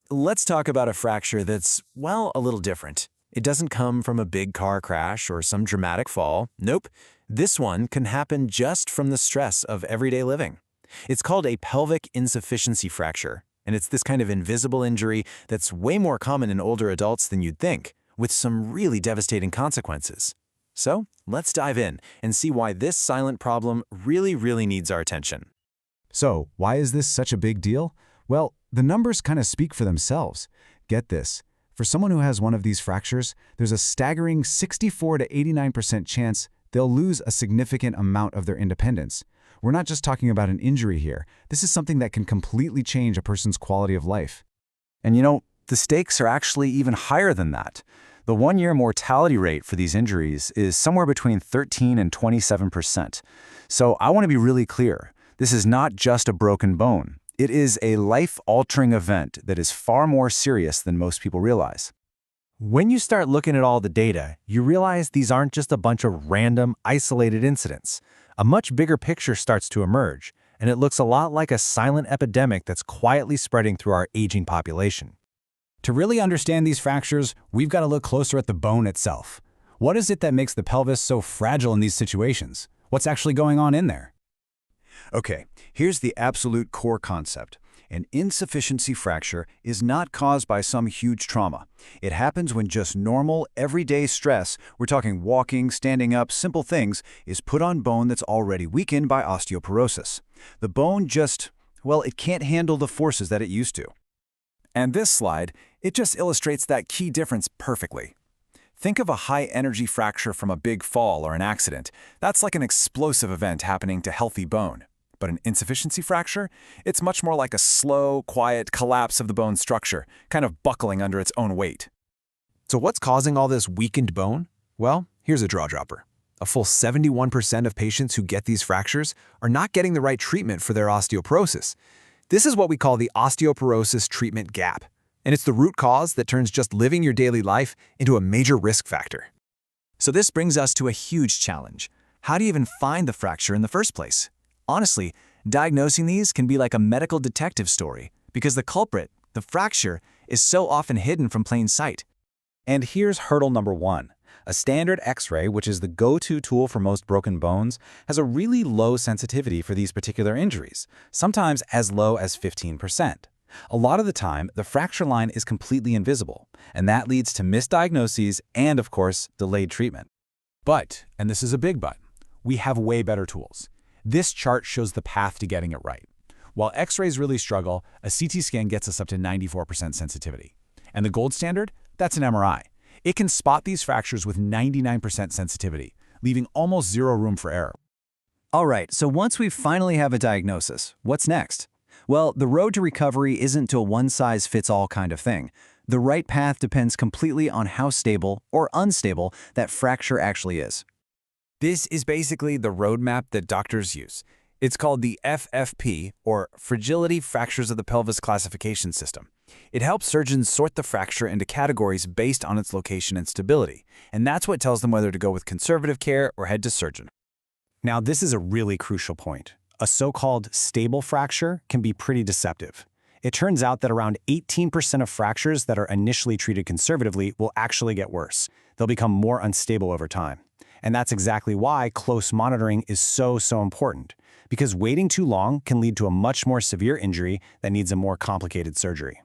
Let's talk about a fracture that's, well, a little different. It doesn't come from a big car crash or some dramatic fall. Nope. This one can happen just from the stress of everyday living. It's called a pelvic insufficiency fracture, and it's this kind of invisible injury that's way more common in older adults than you'd think, with some really devastating consequences. So, let's dive in and see why this silent problem really needs our attention. So, why is this such a big deal? Well, the numbers kind of speak for themselves. Get this. For someone who has one of these fractures, there's a staggering 64 to 89% chance they'll lose a significant amount of their independence. We're not just talking about an injury here. This is something that can completely change a person's quality of life. And the stakes are actually even higher than that. The one-year mortality rate for these injuries is somewhere between 13 and 27%. So I want to be really clear. This is not just a broken bone. It is a life-altering event that is far more serious than most people realize. When you start looking at all the data, you realize these aren't just a bunch of random, isolated incidents. A much bigger picture starts to emerge, and it looks a lot like a silent epidemic that's quietly spreading through our aging population. To really understand these fractures, we've got to look closer at the bone itself. What is it that makes the pelvis so fragile in these situations? What's actually going on in there? Okay, here's the absolute core concept. An insufficiency fracture is not caused by some huge trauma. It happens when just normal, everyday stress, we're talking walking, standing up, simple things, is put on bone that's already weakened by osteoporosis. The bone just, well, it can't handle the forces that it used to. And this slide, it just illustrates that key difference perfectly. Think of a high-energy fracture from a big fall or an accident. That's like an explosive event happening to healthy bone. But an insufficiency fracture? It's much more like a slow, quiet collapse of the bone structure, kind of buckling under its own weight. So what's causing all this weakened bone? Well, here's a draw dropper. A full 71% of patients who get these fractures are not getting the right treatment for their osteoporosis. This is what we call the osteoporosis treatment gap, and it's the root cause that turns just living your daily life into a major risk factor. So this brings us to a huge challenge. How do you even find the fracture in the first place? Honestly, diagnosing these can be like a medical detective story because the culprit, the fracture, is so often hidden from plain sight. And here's hurdle number one. A standard X-ray, which is the go-to tool for most broken bones, has a really low sensitivity for these particular injuries, sometimes as low as 15%. A lot of the time, the fracture line is completely invisible, and that leads to misdiagnoses and, of course, delayed treatment. But, and this is a big but, we have way better tools. This chart shows the path to getting it right. While X-rays really struggle, a CT scan gets us up to 94% sensitivity. And the gold standard? That's an MRI. It can spot these fractures with 99% sensitivity, leaving almost zero room for error. All right, so once we finally have a diagnosis, what's next? Well, the road to recovery isn't a one-size-fits-all kind of thing. The right path depends completely on how stable or unstable that fracture actually is. This is basically the roadmap that doctors use. It's called the FFP, or Fragility Fractures of the Pelvis Classification System. It helps surgeons sort the fracture into categories based on its location and stability, and that's what tells them whether to go with conservative care or head to surgeon. Now, this is a really crucial point. A so-called stable fracture can be pretty deceptive. It turns out that around 18% of fractures that are initially treated conservatively will actually get worse. They'll become more unstable over time. And that's exactly why close monitoring is so important, because waiting too long can lead to a much more severe injury that needs a more complicated surgery.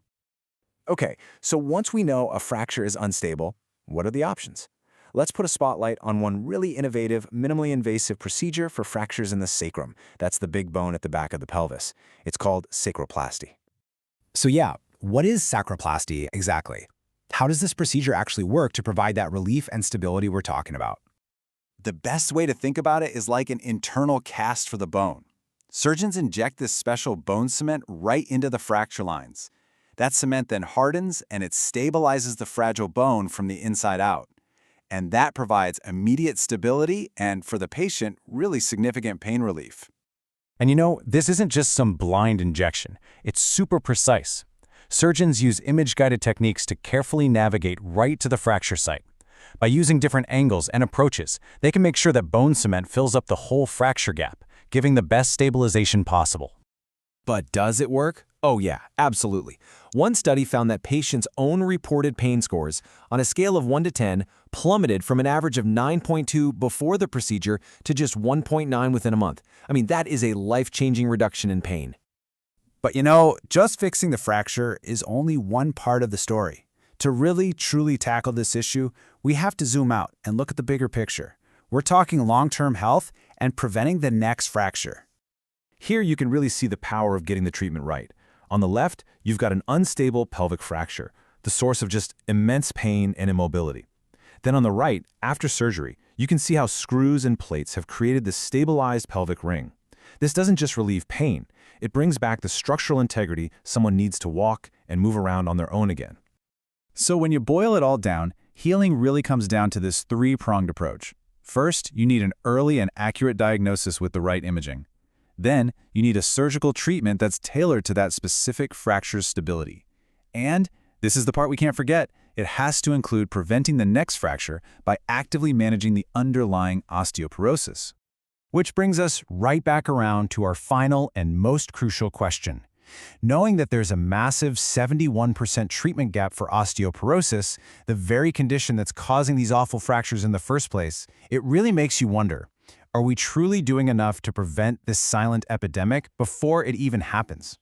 Okay, so once we know a fracture is unstable, what are the options? Let's put a spotlight on one really innovative, minimally invasive procedure for fractures in the sacrum. That's the big bone at the back of the pelvis. It's called sacroplasty. So yeah, what is sacroplasty exactly? How does this procedure actually work to provide that relief and stability we're talking about? The best way to think about it is like an internal cast for the bone. Surgeons inject this special bone cement right into the fracture lines. That cement then hardens and it stabilizes the fragile bone from the inside out. And that provides immediate stability and, for the patient, really significant pain relief. And this isn't just some blind injection. It's super precise. Surgeons use image-guided techniques to carefully navigate right to the fracture site. By using different angles and approaches, they can make sure that bone cement fills up the whole fracture gap, giving the best stabilization possible. But does it work? Oh yeah, absolutely. One study found that patients' own reported pain scores on a scale of 1 to 10 plummeted from an average of 9.2 before the procedure to just 1.9 within a month. I mean, that is a life-changing reduction in pain. But you know, just fixing the fracture is only one part of the story. To really, truly tackle this issue, we have to zoom out and look at the bigger picture. We're talking long-term health and preventing the next fracture. Here you can really see the power of getting the treatment right. On the left, you've got an unstable pelvic fracture, the source of just immense pain and immobility. Then on the right, after surgery, you can see how screws and plates have created this stabilized pelvic ring. This doesn't just relieve pain, it brings back the structural integrity someone needs to walk and move around on their own again. So when you boil it all down, healing really comes down to this three-pronged approach. First, you need an early and accurate diagnosis with the right imaging. Then, you need a surgical treatment that's tailored to that specific fracture's stability. And, this is the part we can't forget, it has to include preventing the next fracture by actively managing the underlying osteoporosis. Which brings us right back around to our final and most crucial question. Knowing that there's a massive 71% treatment gap for osteoporosis, the very condition that's causing these awful fractures in the first place, it really makes you wonder, are we truly doing enough to prevent this silent epidemic before it even happens?